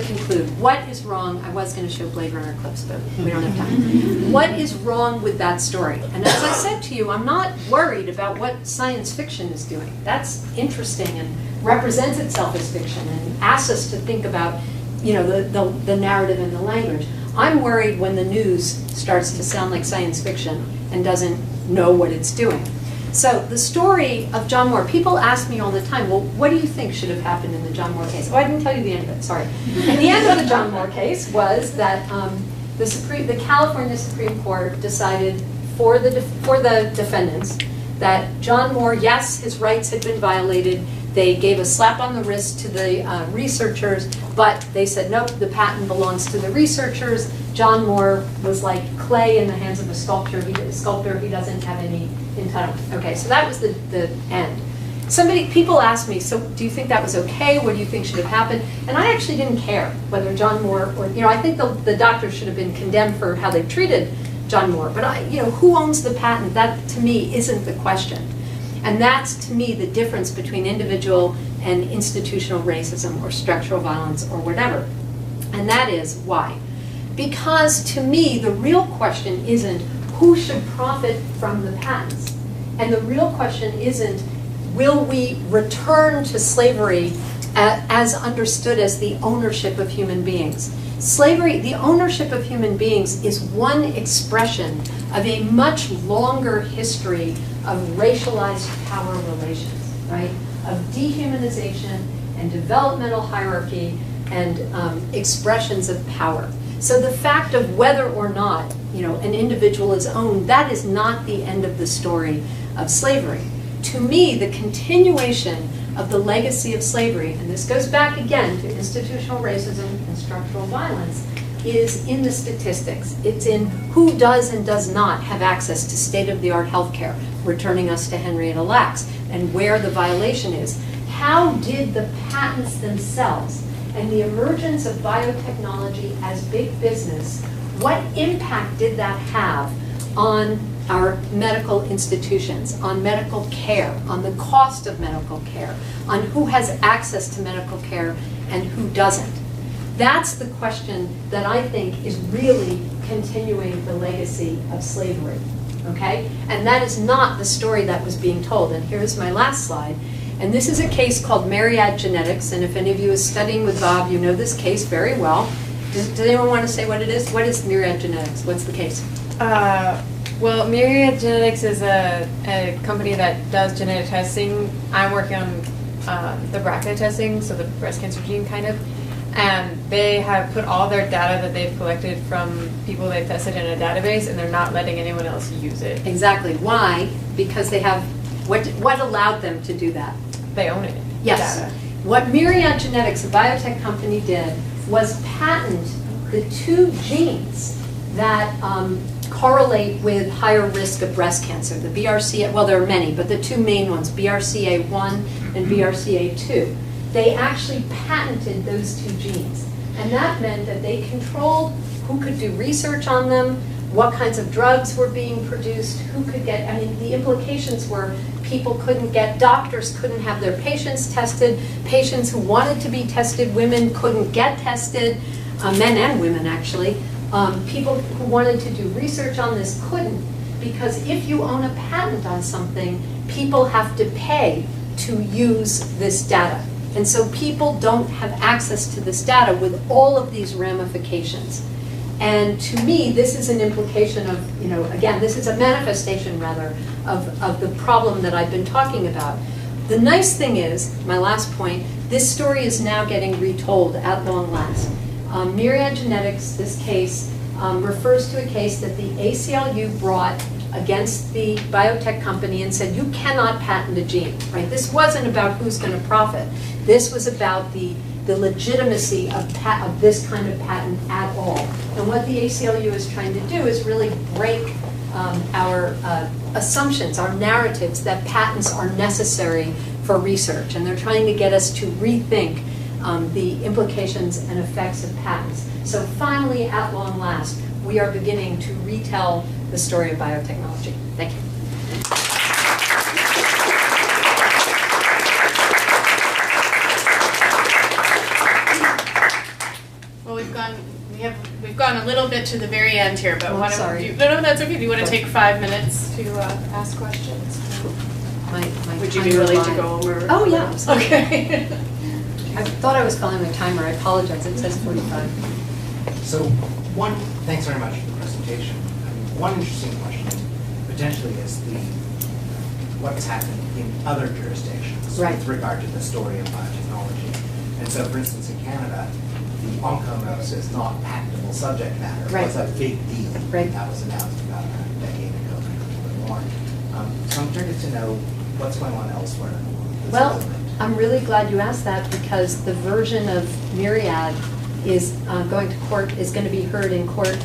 conclude, what is wrong? I was going to show Blade Runner clips, but we don't have time. What is wrong with that story? And as I said to you, I'm not worried about what science fiction is doing. That's interesting and represents itself as fiction and asks us to think about, you know, the narrative and the language. I'm worried when the news starts to sound like science fiction and doesn't know what it's doing. So the story of John Moore, people ask me all the time, well, what do you think should have happened in the John Moore case? Oh, I didn't tell you the end of it, sorry. And the end of the John Moore case was that the California Supreme Court decided for the defendants that John Moore, yes, his rights had been violated. They gave a slap on the wrist to the researchers, but they said, nope, the patent belongs to the researchers. John Moore was like clay in the hands of a sculptor. He doesn't have any entitlement. Okay, so that was the end. People asked me, so do you think that was okay? What do you think should have happened? And I actually didn't care whether John Moore, or, you know, I think the doctors should have been condemned for how they treated John Moore. But you know, who owns the patent? That, to me, isn't the question. And that's, to me, the difference between individual and institutional racism or structural violence or whatever. And that is why. Because, to me, the real question isn't who should profit from the patents. And the real question isn't, will we return to slavery as understood as the ownership of human beings? Slavery, the ownership of human beings, is one expression of a much longer history of racialized power relations, right? Of dehumanization and developmental hierarchy and expressions of power. So the fact of whether or not, you know, an individual is owned, that is not the end of the story of slavery. To me, the continuation of the legacy of slavery, and this goes back again to institutional racism and structural violence, is in the statistics. It's in who does and does not have access to state-of-the-art healthcare, returning us to Henrietta Lacks, and where the violation is. How did the patents themselves and the emergence of biotechnology as big business, what impact did that have on our medical institutions, on medical care, on the cost of medical care, on who has access to medical care and who doesn't? That's the question that I think is really continuing the legacy of slavery, okay? And that is not the story that was being told. And here's my last slide. And this is a case called Myriad Genetics, and if any of you is studying with Bob, you know this case very well. Does anyone want to say what it is? What is Myriad Genetics? What's the case? Well, Myriad Genetics is a company that does genetic testing. I'm working on the BRCA testing, so the breast cancer gene kind of. And they have put all their data that they've collected from people they've tested in a database, and they're not letting anyone else use it. Exactly. Why? Because they have, what allowed them to do that? They own it. Yes. Data. What Myriad Genetics, a biotech company, did was patent the 2 genes that correlate with higher risk of breast cancer. The BRCA, well, there are many, but the 2 main ones, BRCA1 and BRCA2. They actually patented those 2 genes. And that meant that they controlled who could do research on them, what kinds of drugs were being produced, who could get, I mean, the implications were people couldn't get, doctors couldn't have their patients tested, patients who wanted to be tested, women couldn't get tested, men and women actually. People who wanted to do research on this couldn't, because if you own a patent on something, people have to pay to use this data. And so people don't have access to this data with all of these ramifications. And to me, this is an implication of, you know, again, this is a manifestation, rather, of the problem that I've been talking about. The nice thing is, my last point, this story is now getting retold at long last. Myriad Genetics, this case, refers to a case that the ACLU brought against the biotech company and said, you cannot patent a gene, right? This wasn't about who's going to profit. This was about the legitimacy of this kind of patent at all. And what the ACLU is trying to do is really break our assumptions, our narratives that patents are necessary for research. And they're trying to get us to rethink the implications and effects of patents. So finally, at long last, we are beginning to retell the story of biotechnology. Thank you. little bit to the very end here, but Oh, why sorry. don't you, no, that's okay. Do you want to take 5 minutes to ask questions? My Would you be timer willing to live. go over? Oh, yeah, absolutely. Okay. I thought I was calling my timer. I apologize. It says 45. So thanks very much for the presentation. One interesting question potentially is what's happening in other jurisdictions Right. with regard to the story of biotechnology. And so, for instance, in Canada, the onconos is not patentable subject matter. Right. It was a big deal. Right. That was announced about a decade ago, maybe a little bit more. So I'm curious to know what's going on elsewhere in the world. that's Well, relevant. I'm really glad you asked that because the version of Myriad is going to court, is going to be heard in court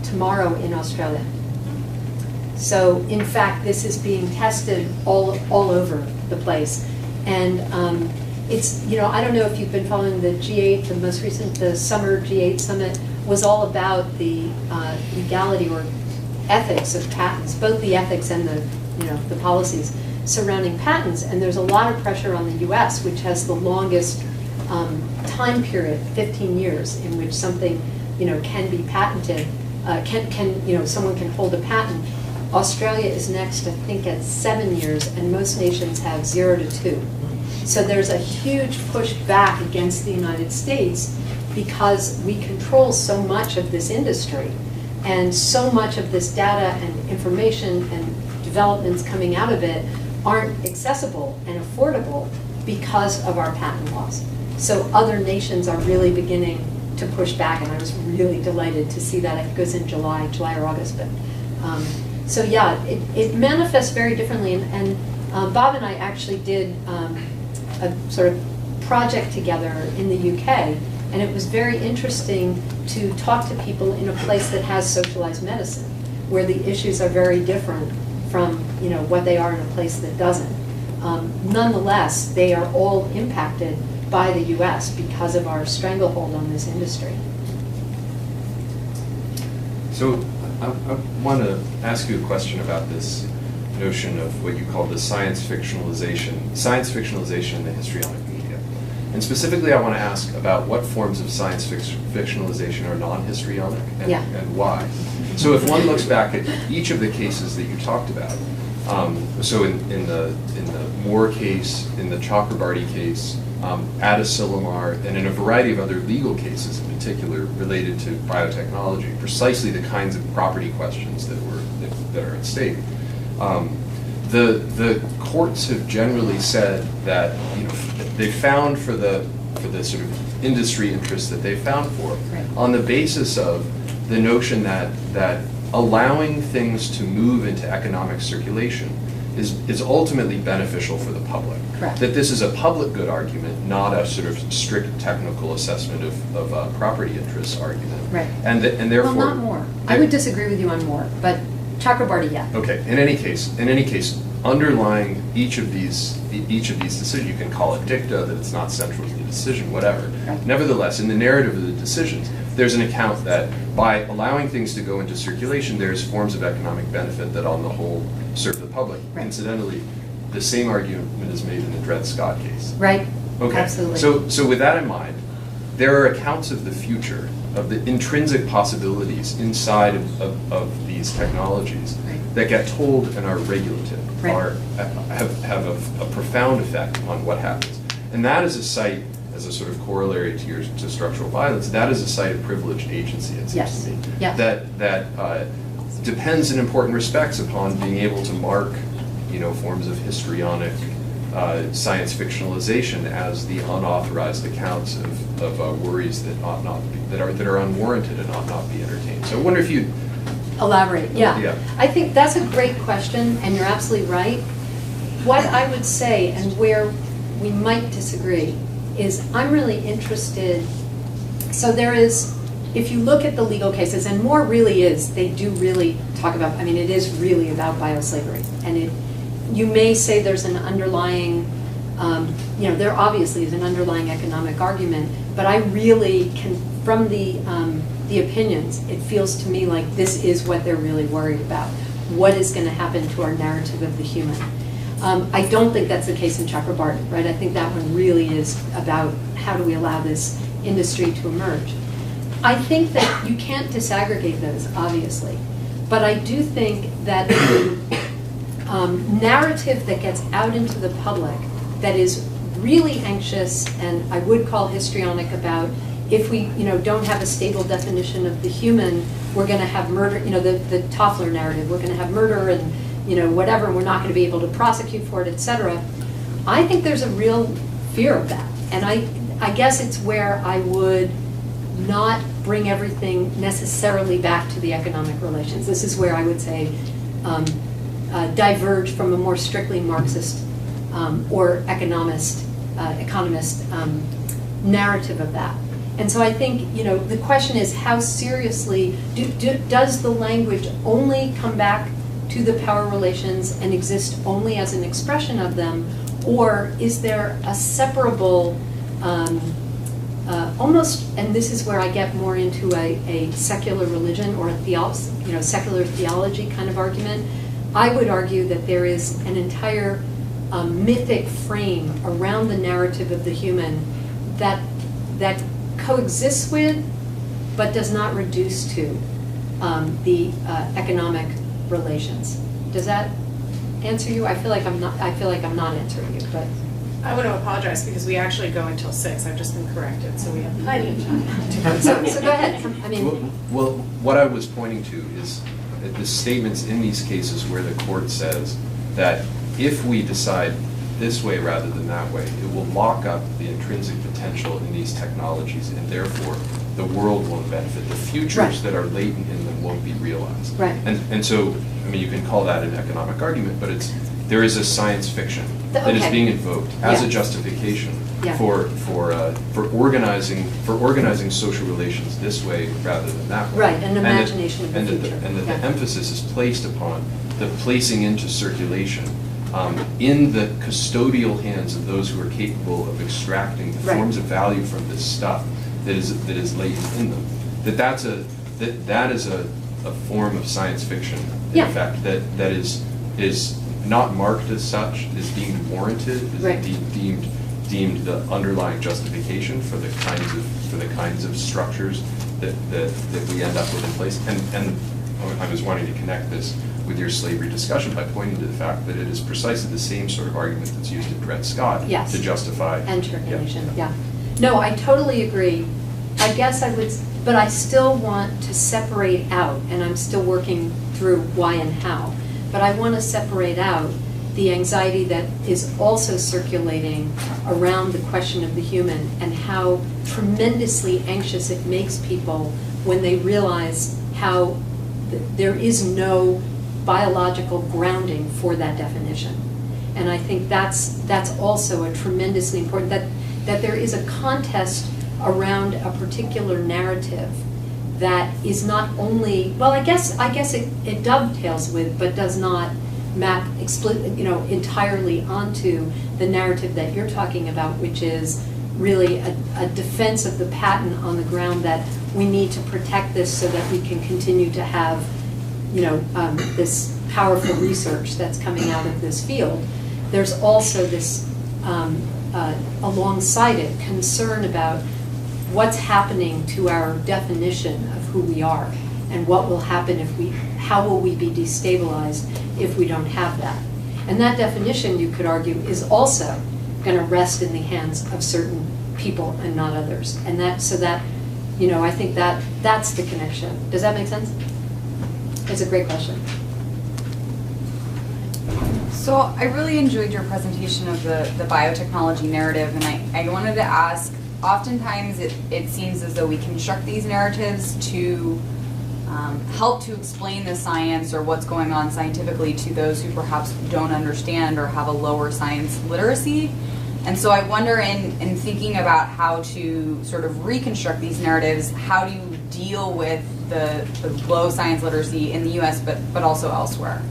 tomorrow in Australia. So in fact, this is being tested all over the place. And it's, I don't know if you've been following the G8, the most recent, the summer G8 summit was all about the legality or ethics of patents, both the ethics and the policies surrounding patents. And there's a lot of pressure on the US, which has the longest time period, 15 years, in which something, can be patented, someone can hold a patent. Australia is next, I think, at 7 years, and most nations have 0 to 2. So there's a huge push back against the United States because we control so much of this industry, and so much of this data and information and developments coming out of it aren't accessible and affordable because of our patent laws. So other nations are really beginning to push back, and I was really delighted to see that. It goes in July or August, but so yeah, it manifests very differently. And Bob and I actually did a sort of project together in the UK, and it was very interesting to talk to people in a place that has socialized medicine, where the issues are very different from what they are in a place that doesn't. Nonetheless, they are all impacted by the US because of our stranglehold on this industry. So I want to ask you a question about this notion of what you call the science fictionalization in the histrionic media. And specifically, I want to ask about what forms of science fictionalization are non-histrionic and why. So if one looks back at each of the cases that you talked about, so in the Moore case, in the Chakrabarty case, Adasilomar, and in a variety of other legal cases in particular related to biotechnology, precisely the kinds of property questions that are at stake. The courts have generally said that they found for the sort of industry interests that they found for on the basis of the notion that allowing things to move into economic circulation is ultimately beneficial for the public. Correct. That this is a public good argument, not a sort of strict technical assessment of property interests argument. Right. And therefore, well, not Moore. I would disagree with you on Moore, but Chakrabarty, yeah. Okay. In any case, underlying each of these decisions, you can call it dicta, that it's not central to the decision, whatever. Right. Nevertheless, in the narrative of the decisions, there's an account that by allowing things to go into circulation, there's forms of economic benefit that on the whole serve the public. Right. Incidentally, the same argument is made in the Dred Scott case. Right. Okay. Absolutely. So with that in mind, there are accounts of the future, of the intrinsic possibilities inside of these technologies that get told and are regulative, have a profound effect on what happens. And that is a site, as a sort of corollary to structural violence, that is a site of privileged agency, it seems to me. Yeah. That depends in important respects upon being able to mark forms of histrionic science fictionalization as the unauthorized accounts of worries that ought not be, that are unwarranted and ought not be entertained. So I wonder if you'd elaborate. Yeah. Yeah. I think that's a great question, and you're absolutely right. What I would say, and where we might disagree, is I'm really interested. So there is, if you look at the legal cases, and Moore really is, they do really talk about, I mean, it is really about bioslavery, and you may say there's an underlying, there obviously is an underlying economic argument, but I really can, from the opinions, it feels to me like this is what they're really worried about. What is going to happen to our narrative of the human? I don't think that's the case in Chakrabarty, right? I think that one really is about how do we allow this industry to emerge. I think that you can't disaggregate those, obviously. But I do think that the narrative that gets out into the public that is really anxious, and I would call histrionic, about if we don't have a stable definition of the human, we're going to have murder, the Toffler narrative, we're going to have murder and whatever, and we're not going to be able to prosecute for it, etc. I think there's a real fear of that. And I guess it's where I would not bring everything necessarily back to the economic relations. This is where I would say diverge from a more strictly Marxist or economist narrative of that. And so I think the question is, how seriously does the language only come back to the power relations and exist only as an expression of them, or is there a separable almost, and this is where I get more into a secular religion or a secular theology kind of argument. I would argue that there is an entire mythic frame around the narrative of the human that coexists with, but does not reduce to the economic relations. Does that answer you? I feel like I'm not answering you, but. I want to apologize because we actually go until 6. I've just been corrected, so we have plenty of time. So go ahead. Well, what I was pointing to is the statements in these cases where the court says that if we decide this way rather than that way, it will lock up the intrinsic potential in these technologies, and therefore the world won't benefit. The futures that are latent in them won't be realized. Right. And so, you can call that an economic argument, but there is a science fiction that is being invoked as a justification for organizing social relations this way rather than that way. Right, an imagination of the future. And that the emphasis is placed upon the placing into circulation in the custodial hands of those who are capable of extracting the forms of value from this stuff that is latent in them. That is a form of science fiction, in fact, that is not marked as such, is deemed warranted, is deemed the underlying justification for the kinds of structures that we end up with in place. And I was wanting to connect this with your slavery discussion by pointing to the fact that it is precisely the same sort of argument that's used in Dred Scott to justify circulation. No, I totally agree. I guess I would, but I still want to separate out, and I'm still working through why and how, but I want to separate out the anxiety that is also circulating around the question of the human and how tremendously anxious it makes people when they realize how there is no biological grounding for that definition. And I think that's also a tremendously important, that there is a contest around a particular narrative that is not only, well, I guess it dovetails with, but does not map entirely onto the narrative that you're talking about, which is really a defense of the patent on the ground that we need to protect this so that we can continue to have this powerful research that's coming out of this field. There's also this alongside it concern about what's happening to our definition of who we are and what will happen how will we be destabilized if we don't have that. And that definition, you could argue, is also going to rest in the hands of certain people and not others. And I think that's the connection. Does that make sense? It's a great question. So I really enjoyed your presentation of the biotechnology narrative, and I wanted to ask, oftentimes it seems as though we construct these narratives to help to explain the science or what's going on scientifically to those who perhaps don't understand or have a lower science literacy. And so I wonder, in thinking about how to sort of reconstruct these narratives, how do you deal with the low science literacy in the US but also elsewhere?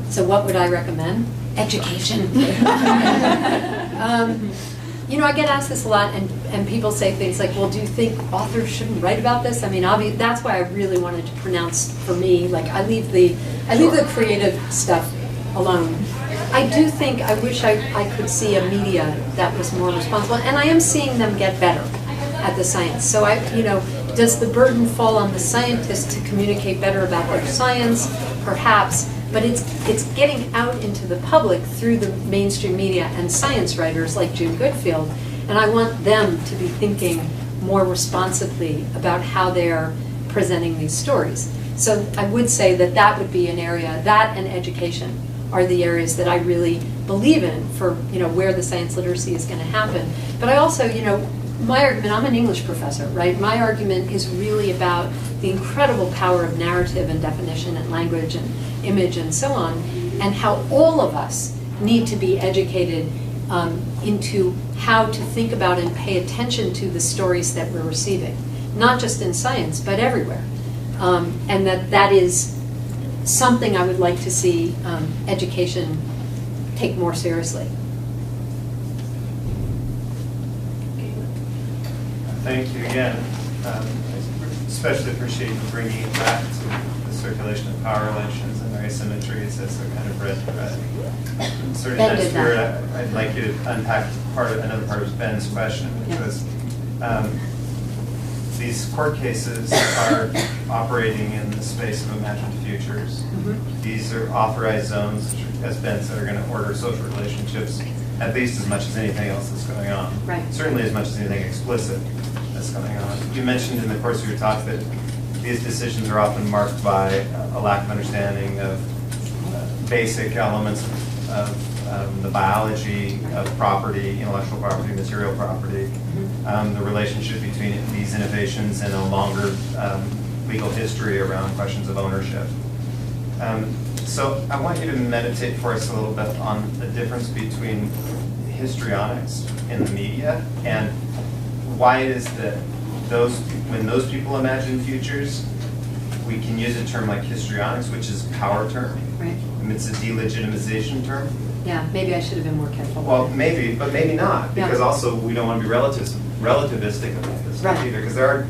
So what would I recommend? Education. I get asked this a lot, and people say things like, well, do you think authors shouldn't write about this? I mean, that's why I really wanted to pronounce, for me, like I leave the creative stuff alone. I do think, I wish I could see a media that was more responsible, and I am seeing them get better at the science. So Does the burden fall on the scientists to communicate better about their science? Perhaps, but it's getting out into the public through the mainstream media and science writers like June Goodfield, and I want them to be thinking more responsibly about how they're presenting these stories. So I would say that that would be an area, that and education are the areas that I really believe in for, where the science literacy is going to happen. But I also, my argument, I'm an English professor, right? My argument is really about the incredible power of narrative and definition and language and image and so on, and how all of us need to be educated into how to think about and pay attention to the stories that we're receiving, not just in science, but everywhere. And that is something I would like to see education take more seriously. Thank you again. I especially appreciate you bringing it back to the circulation of power relations and their asymmetries as a kind of red thread. Sort of in that spirit, I'd like you to unpack another part of Ben's question, which was these court cases are operating in the space of imagined futures. Mm-hmm. These are authorized zones, as Ben said, are going to order social relationships at least as much as anything else that's going on. Right. Certainly as much as anything explicit that's going on. You mentioned in the course of your talk that these decisions are often marked by a lack of understanding of basic elements of the biology of property, intellectual property, material property, the relationship between these innovations and a longer legal history around questions of ownership. So I want you to meditate for us a little bit on the difference between histrionics in the media and why it is that when those people imagine futures, we can use a term like histrionics, which is a power term. Right. And it's a delegitimization term. Yeah, maybe I should have been more careful. Well, maybe, but maybe not, because also we don't want to be relativistic about this either, because there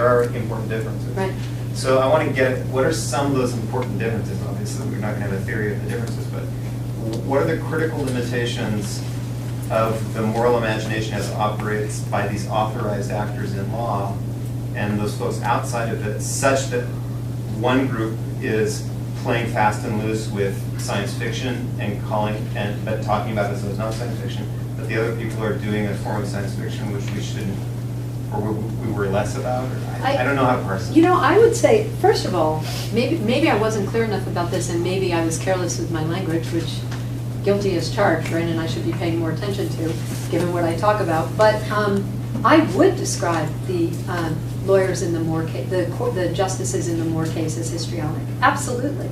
are important differences. Right. So I want to get what are some of those important differences. Obviously, we're not going to have a theory of the differences, but what are the critical limitations of the moral imagination as it operates by these authorized actors in law and those folks outside of it, such that one group is playing fast and loose with science fiction and but talking about it as not science fiction, but the other people are doing a form of science fiction which we shouldn't, or we worry less about? Or I don't know how to parse it. I would say, first of all, maybe I wasn't clear enough about this, and maybe I was careless with my language, which guilty as charged, right, and I should be paying more attention to, given what I talk about. But I would describe the lawyers in the Moore case, the justices in the Moore case as histrionic, absolutely.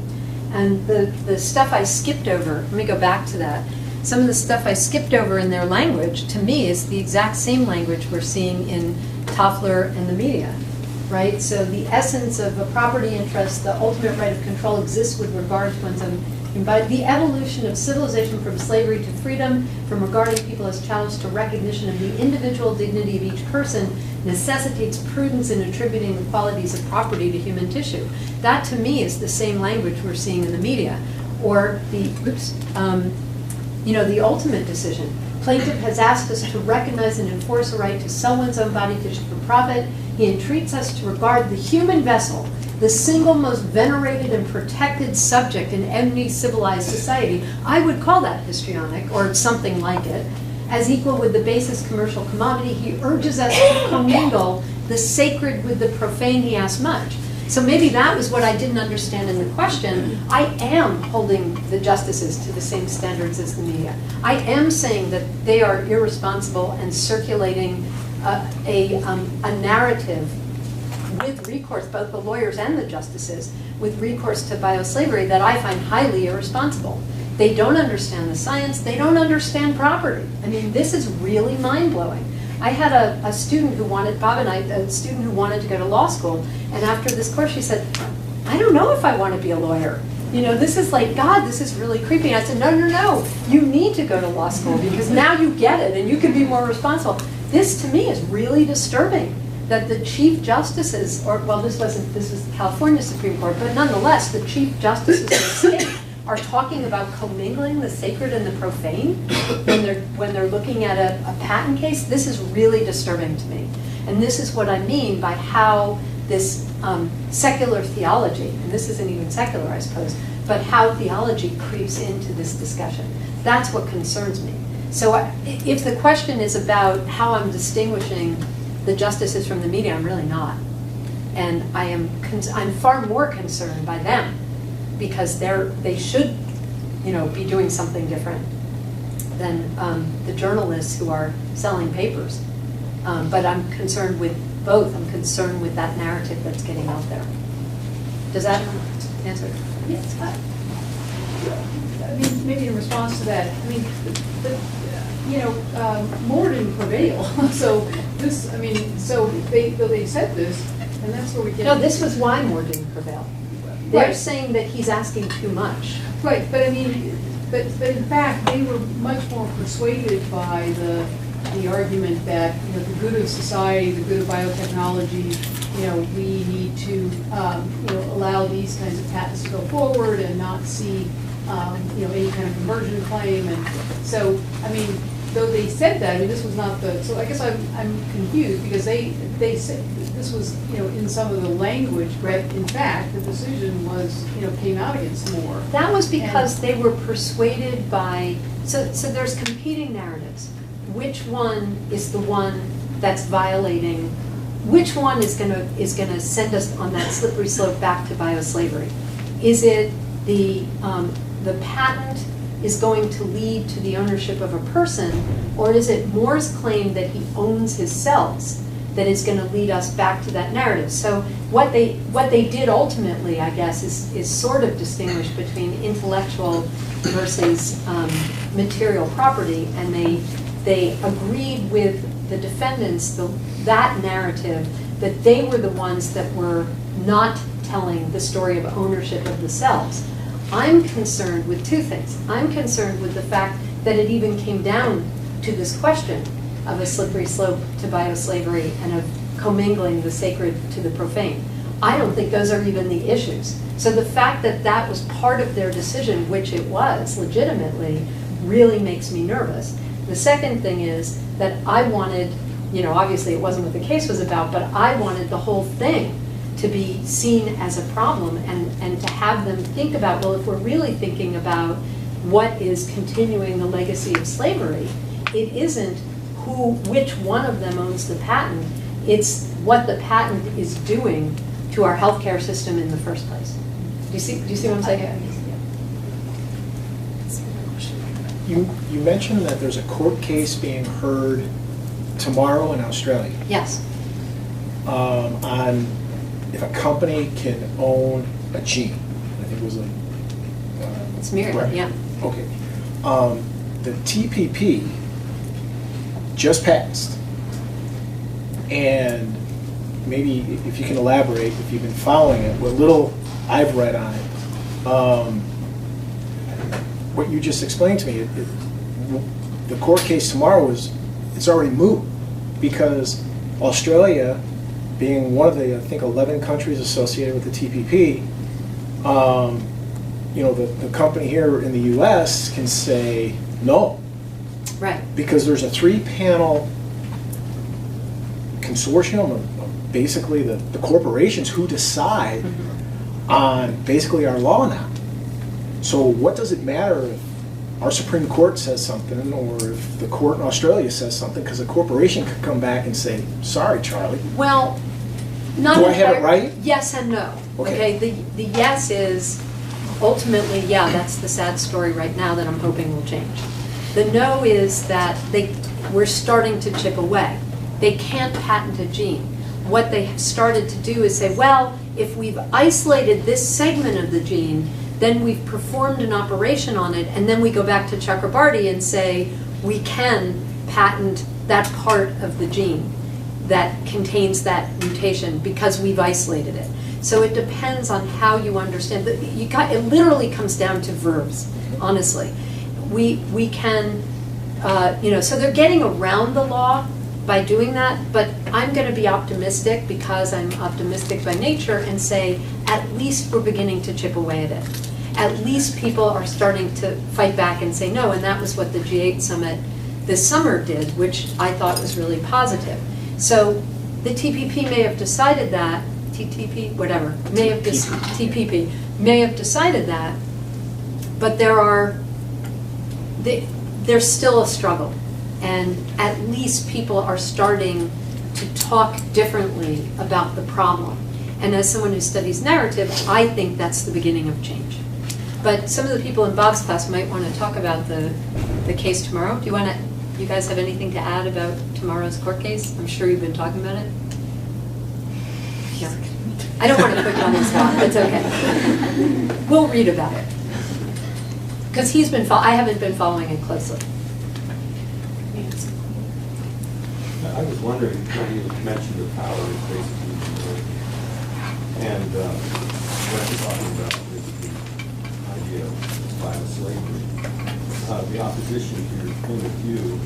And the stuff I skipped over, let me go back to that. Some of the stuff I skipped over in their language, to me, is the exact same language we're seeing in Toffler and the media, right? So the essence of a property interest, the ultimate right of control exists with regard to one's own. By the evolution of civilization from slavery to freedom, from regarding people as challenges to recognition of the individual dignity of each person, necessitates prudence in attributing the qualities of property to human tissue. That, to me, is the same language we're seeing in the media. Or the ultimate decision. Plaintiff has asked us to recognize and enforce a right to sell one's own body tissue for profit. He entreats us to regard the human vessel, the single most venerated and protected subject in any civilized society, I would call that histrionic, or something like it, as equal with the basest commercial commodity. He urges us to commingle the sacred with the profane. He asks much. So maybe that was what I didn't understand in the question. I am holding the justices to the same standards as the media. I am saying that they are irresponsible and circulating a narrative with recourse, both the lawyers and the justices, with recourse to bioslavery that I find highly irresponsible. They don't understand the science. They don't understand property. I mean, this is really mind-blowing. I had a student who wanted, Bob and I, a student who wanted to go to law school, and after this course she said, I don't know if I want to be a lawyer. This is like, God, this is really creepy. And I said, no, you need to go to law school because now you get it and you can be more responsible. This, to me, is really disturbing. That the chief justices, this was the California Supreme Court, but nonetheless, the chief justices of the state are talking about commingling the sacred and the profane when they're looking at a patent case. This is really disturbing to me. And this is what I mean by how this secular theology, and this isn't even secular, I suppose, but how theology creeps into this discussion. That's what concerns me. So if the question is about how I'm distinguishing the justices from the media, I'm really not. And I'm far more concerned by them, because they should, be doing something different than the journalists who are selling papers. But I'm concerned with both. I'm concerned with that narrative that's getting out there. Does that answer? Yes. I mean, maybe in response to that, I mean, more didn't prevail. So this, I mean, so they said this, and that's where we get. No, this was why more didn't prevail. They're Right. saying that he's asking too much. Right, but I mean, but in fact, they were much more persuaded by the argument that, the good of society, the good of biotechnology, we need to, allow these kinds of patents to go forward and not see, any kind of conversion claim. And so, I mean, though they said that, I mean, this was not so I guess I'm confused, because they said this was, in some of the language, but in fact, the decision was, came out against Moore. That was because they were persuaded by, so there's competing narratives. Which one is the one that's violating, which one is gonna send us on that slippery slope back to bioslavery? Is it the patent is going to lead to the ownership of a person, or is it Moore's claim that he owns his cells that is going to lead us back to that narrative? So what they did ultimately, I guess, is sort of distinguish between intellectual versus material property, and they agreed with the defendants that narrative, that they were the ones that were not telling the story of ownership of the cells. I'm concerned with two things. I'm concerned with the fact that it even came down to this question of a slippery slope to bioslavery and of commingling the sacred to the profane. I don't think those are even the issues. So the fact that that was part of their decision, which it was legitimately, really makes me nervous. The second thing is that I wanted, obviously it wasn't what the case was about, but I wanted the whole thing to be seen as a problem, and to have them think about, well, if we're really thinking about what is continuing the legacy of slavery, it isn't which one of them owns the patent, it's what the patent is doing to our healthcare system in the first place. Do you see what I'm saying? You mentioned that there's a court case being heard tomorrow in Australia. Yes. On if a company can own a gene. I think it was like... It's Myriad, right. yeah. Okay. The TPP just passed. And maybe if you can elaborate, if you've been following it, what little I've read on it, what you just explained to me, the court case tomorrow it's already moot, because Australia, being one of the, I think, 11 countries associated with the TPP, the company here in the U.S. can say no. Right. Because there's a 3-panel consortium of basically the corporations who decide on basically our law now. So what does it matter if our Supreme Court says something, or if the court in Australia says something, because a corporation could come back and say, sorry, Charlie. Well, not do I have it right? Yes and no. Okay. The yes is ultimately, yeah, that's the sad story right now that I'm hoping will change. The no is that we're starting to chip away. They can't patent a gene. What they have started to do is say, well, if we've isolated this segment of the gene, then we've performed an operation on it, and then we go back to Chakrabarty and say, we can patent that part of the gene that contains that mutation because we've isolated it. So it depends on how you understand. It literally comes down to verbs, honestly. We can, so they're getting around the law by doing that, but I'm going to be optimistic, because I'm optimistic by nature, and say at least we're beginning to chip away at it. At least people are starting to fight back and say no, and that was what the G8 summit this summer did, which I thought was really positive. So the TPP may have decided that, TTP, whatever, may have TPP may have decided that, but there's still a struggle. And at least people are starting to talk differently about the problem. And as someone who studies narrative, I think that's the beginning of change. But some of the people in Bob's class might want to talk about the case tomorrow. Do you guys have anything to add about tomorrow's court case? I'm sure you've been talking about it. No. I don't want to put you on the spot. It's okay. We'll read about it. Because I haven't been following it closely. I was wondering, you mentioned the power is basically and what you're talking about is the idea of violent slavery. The opposition to your point of view,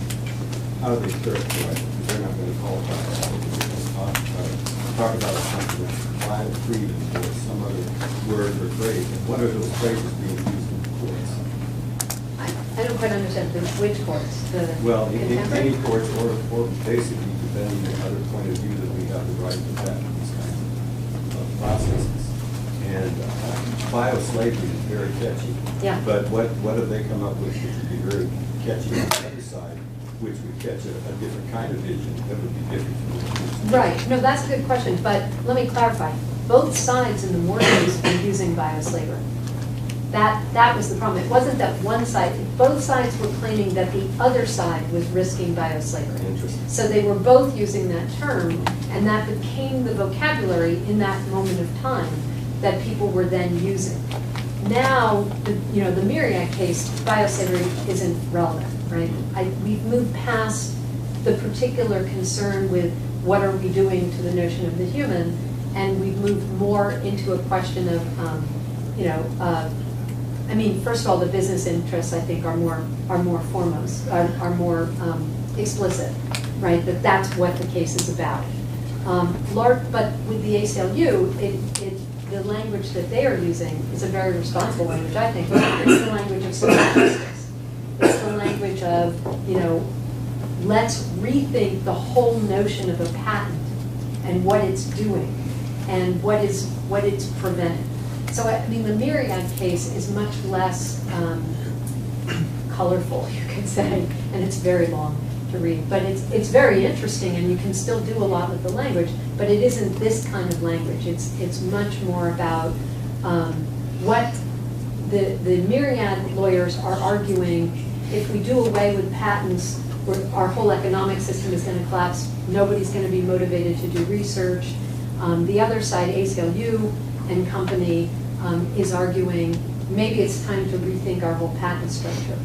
how do they characterize it? Because they're not going to call it violent slavery. They're going to talk about something like violent freedom or some other word or phrase. And what are those phrases being used in the courts? I don't quite understand which courts. Well, in any courts or basically depending on other point of view that we have the right to patent these kinds of processes. And bioslavery is very catchy. Yeah. But what have they come up with which would be very catchy on the other side, which would catch a different kind of vision that would be different from the Right. No, that's a good question. But let me clarify. Both sides in the war case were using bioslavery. That was the problem. It wasn't that one side, both sides were claiming that the other side was risking bioslavery. Interesting. So they were both using that term, and that became the vocabulary in that moment of time that people were then using. Now, the Myriad case, bioslavery isn't relevant, right? We've moved past the particular concern with what are we doing to the notion of the human, and we've moved more into a question of, first of all, the business interests, I think, are more foremost, are more explicit, right? That's what the case is about. But with the ACLU, the language that they are using is a very responsible language, I think. It's the language of social justice. It's the language of, let's rethink the whole notion of a patent and what it's doing and what it's preventing. So, the Myriad case is much less colorful, you could say, and it's very long to read. But it's very interesting, and you can still do a lot with the language, but it isn't this kind of language. It's much more about what the Myriad lawyers are arguing. If we do away with patents, our whole economic system is going to collapse. Nobody's going to be motivated to do research. The other side, ACLU and company, is arguing maybe it's time to rethink our whole patent structure.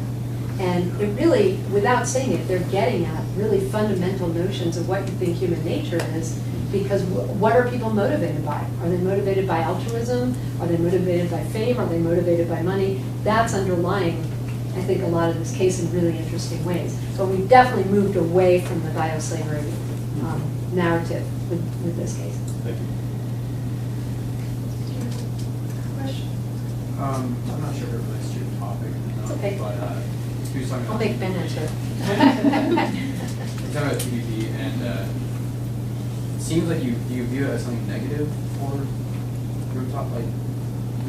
And it really, without saying it, they're getting at really fundamental notions of what you think human nature is, because what are people motivated by? Are they motivated by altruism? Are they motivated by fame? Are they motivated by money? That's underlying, I think, a lot of this case in really interesting ways. But we've definitely moved away from the bioslavery narrative with this case. Thank you. I'm not sure if it relates to your topic, Okay. but he was talking I'll about, make Ben answer. he's talking about TPP, and it seems like you view it as something negative for your top, do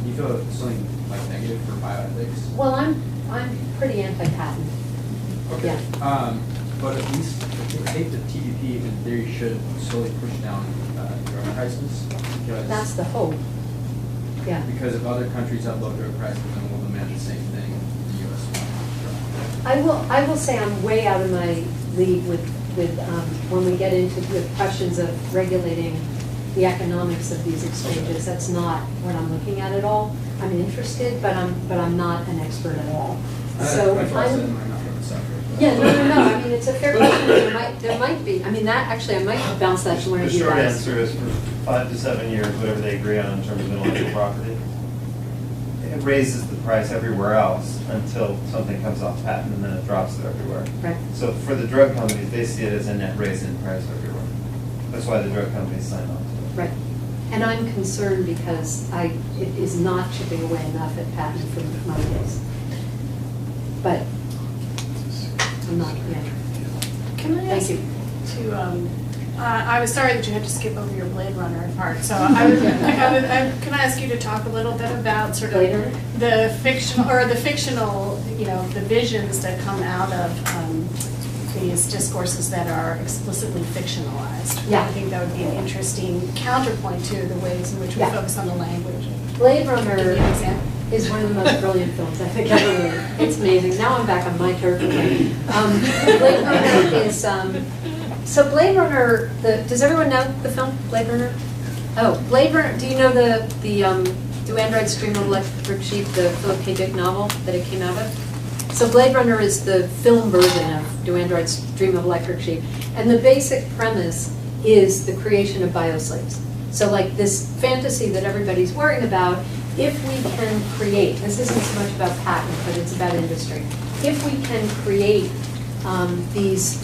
you feel it's something negative for bioethics? Well, I'm pretty anti-patent. Okay. Yeah. But at least I think the TPP in theory should slowly push down drug prices. That's the hope. Yeah. Because if other countries have low drug prices, then we'll demand the same thing in the U.S. I will say I'm way out of my league with when we get into the questions of regulating the economics of these exchanges. That's not what I'm looking at all. I'm interested, but I'm not an expert at all. So yeah, no. It's a fair question. There might be. I might bounce that to one of The you short guys. answer is for 5 to 7 years, whatever they agree on in terms of intellectual property. It raises the price everywhere else until something comes off patent, and then it drops it everywhere. Right. So for the drug companies, they see it as a net raise in price everywhere. That's why the drug companies sign on to it. Right. And I'm concerned because it is not chipping away enough at patent for commodities. But I'm not, yeah. Can I ask Thank you. to I was sorry that you had to skip over your Blade Runner part, so can I ask you to talk a little bit about sort of Blade Runner? the fictional, the visions that come out of these discourses that are explicitly fictionalized? Yeah. I think that would be an interesting counterpoint to the ways in which we Yeah. focus on the language. Blade Runner Give me an example. is one of the most brilliant films I think ever made. It's amazing. Now I'm back on my territory. Blade Runner is, so Blade Runner, does everyone know the film, Blade Runner? Oh, Blade Runner, do you know Do Androids Dream of Electric Sheep, the Philip K. Dick novel that it came out of? So Blade Runner is the film version of Do Androids Dream of Electric Sheep. And the basic premise is the creation of bioslaves. So like this fantasy that everybody's worrying about, if we can create, this isn't so much about patent, but it's about industry. If we can create these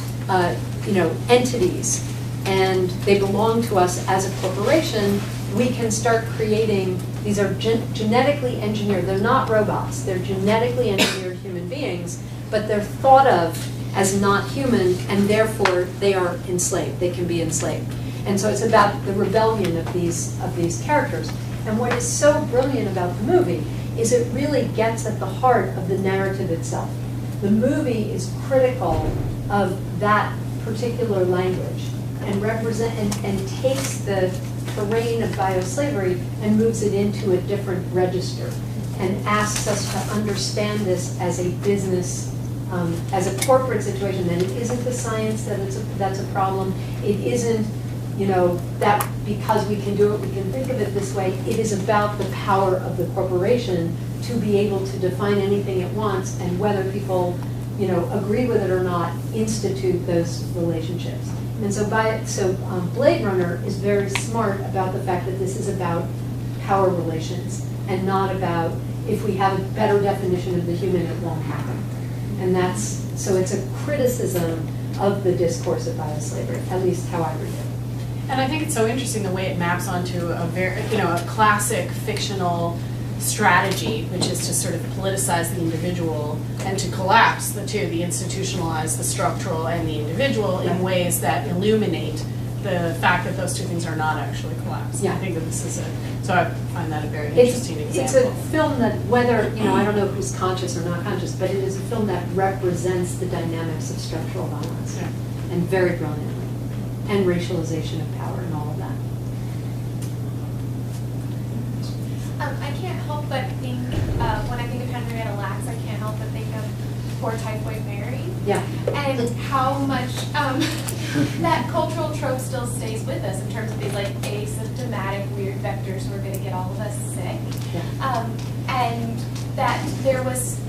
entities and they belong to us as a corporation, we can start creating, these are genetically engineered, they're not robots, they're genetically engineered human beings, but they're thought of as not human, and therefore they are enslaved, they can be enslaved. And so it's about the rebellion of these characters. And what is so brilliant about the movie is it really gets at the heart of the narrative itself. The movie is critical of that particular language and takes the terrain of bioslavery and moves it into a different register and asks us to understand this as a business, as a corporate situation. And it isn't the science that's a problem. It isn't, that because we can do it, we can think of it this way. It is about the power of the corporation to be able to define anything it wants, and whether people, agree with it or not, institute those relationships. And so Blade Runner is very smart about the fact that this is about power relations and not about, if we have a better definition of the human, it won't happen. And so it's a criticism of the discourse of bioslavery, at least how I read it. And I think it's so interesting the way it maps onto a classic fictional strategy, which is to sort of politicize the individual and to collapse the two, the institutionalized, the structural, and the individual in ways that illuminate the fact that those two things are not actually collapsed. Yeah. I think that this is so I find that a very interesting example. It's a film that, whether, I don't know who's conscious or not conscious, but it is a film that represents the dynamics of structural violence, and very brilliantly, and racialization of power and all of that. I can't help but think, when I think of Henrietta Lacks, I can't help but think of poor Typhoid Mary. Yeah. And how much that cultural trope still stays with us in terms of these like asymptomatic weird vectors who are going to get all of us sick. Yeah. And that there was,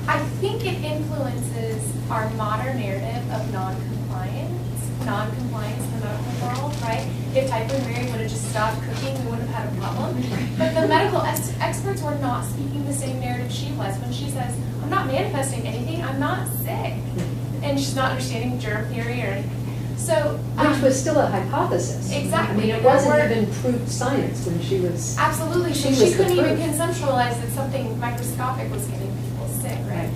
I think it influences our modern narrative of non-compliance in the medical world, right? If Typhoid Mary would have just stopped cooking, we wouldn't have had a problem. But the medical experts were not speaking the same narrative she was when she says, I'm not manifesting anything, I'm not sick. And she's not understanding germ theory or anything. So, which was still a hypothesis. Exactly. I mean, it wasn't even proved science when she was. Absolutely. She couldn't even conceptualize that something microscopic was getting people sick, right?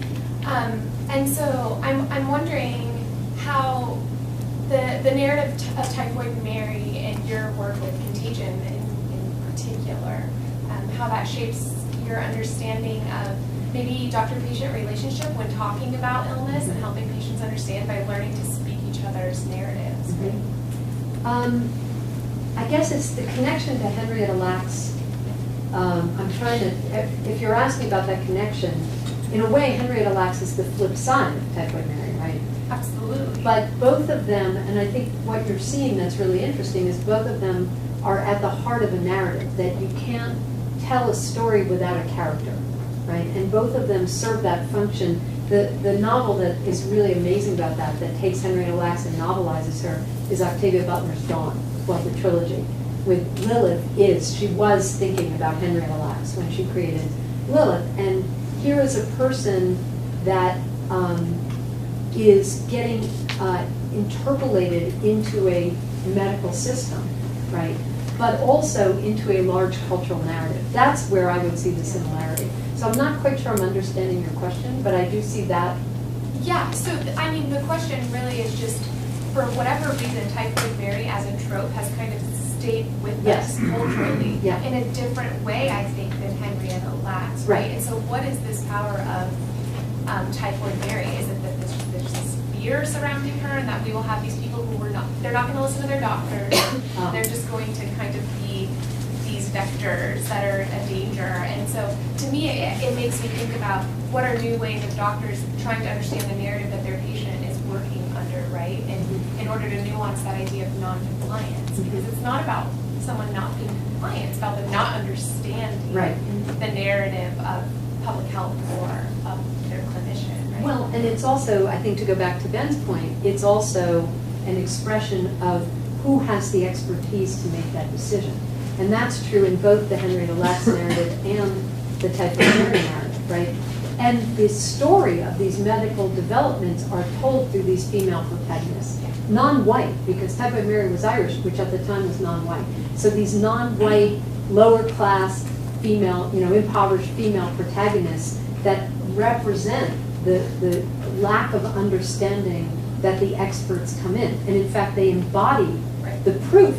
And so I'm wondering how the narrative of Typhoid Mary and your work with contagion in particular, how that shapes your understanding of maybe doctor-patient relationship when talking about illness and helping patients understand by learning to speak each other's narratives. I guess it's the connection to Henrietta Lacks. I'm trying to, if you're asking about that connection, in a way, Henrietta Lacks is the flip side of Typhoid Mary, right? Absolutely. But both of them, and I think what you're seeing that's really interesting is both of them are at the heart of a narrative, that you can't tell a story without a character, right? And both of them serve that function. The novel that is really amazing about that takes Henrietta Lacks and novelizes her, is Octavia Butler's Dawn, well, the trilogy. With Lilith she was thinking about Henrietta Lacks when she created Lilith. And here is a person that is getting interpolated into a medical system, right? But also into a large cultural narrative. That's where I would see the similarity. So I'm not quite sure I'm understanding your question, but I do see that. Yeah, so I mean, the question really is just, for whatever reason, Typhoid Mary as a trope has kind of stayed with Yes. us culturally Yeah. in a different way, I think, than Henrietta Lacks, right? Right. And so what is this power of Typhoid Mary? Is it that there's this fear surrounding her and that we will have these people who they're not going to listen to their doctors, they're just going to kind of be these vectors that are a danger. And so to me, it makes me think about what are new ways of doctors trying to understand the narrative that their patient is working under, right? And in order to nuance that idea of non-compliance, because it's not about someone not being compliant, it's about them not understanding Right. the narrative of public health or of their clinician, right? Well, and it's also, I think to go back to Ben's point, it's also an expression of who has the expertise to make that decision. And that's true in both the Henrietta Lacks narrative and the Typhoid Mary narrative, right? And the story of these medical developments are told through these female protagonists. Non-white, because Typhoid Mary was Irish, which at the time was non-white. So these non-white, lower class female, impoverished female protagonists that represent the lack of understanding that the experts come in. And in fact, they embody the proof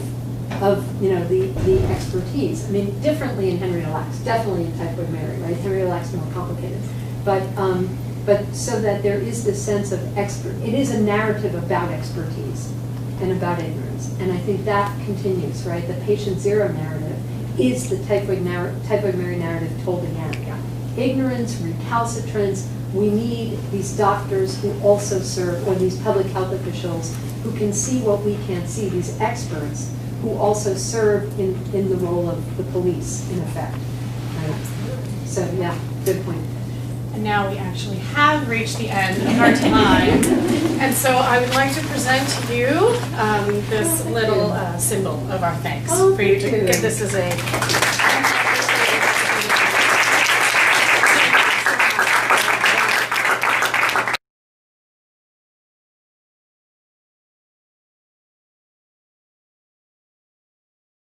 of, the expertise. I mean, differently in Henrietta Lacks, definitely in Typhoid Mary, right? Henrietta Lacks is more complicated. But so that there is this sense of it is a narrative about expertise and about ignorance. And I think that continues, right? The patient zero narrative is the Typhoid Mary narrative told again. Ignorance, recalcitrance, we need these doctors who also serve, or these public health officials who can see what we can't see, these experts who also serve in the role of the police, in effect. Right? So, yeah, good point. And now we actually have reached the end of our time. And so I would like to present to you this little symbol of our thanks for you to get this as a